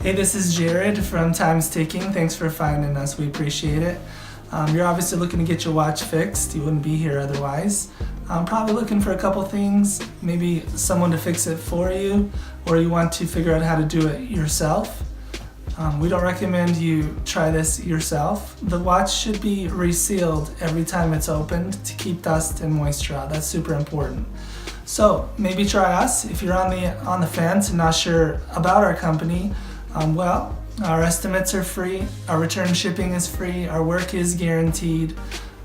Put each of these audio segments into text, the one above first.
Hey, this is Jared from Time's Ticking. Thanks for finding us. We appreciate it. You're obviously looking to get your watch fixed. You wouldn't be here otherwise. Probably looking for a couple things, maybe someone to fix it for you, or you want to figure out how to do it yourself. We don't recommend you try this yourself. The watch should be resealed every time it's opened to keep dust and moisture out. That's super important. So maybe try us. If you're on the fence and not sure about our company, our estimates are free, our return shipping is free, our work is guaranteed.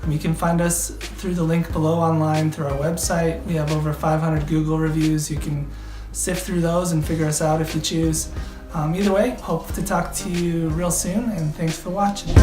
You can find us through the link below online through our website. We have over 500 Google reviews. You can sift through those and figure us out if you choose. Either way, hope to talk to you real soon, and thanks for watching.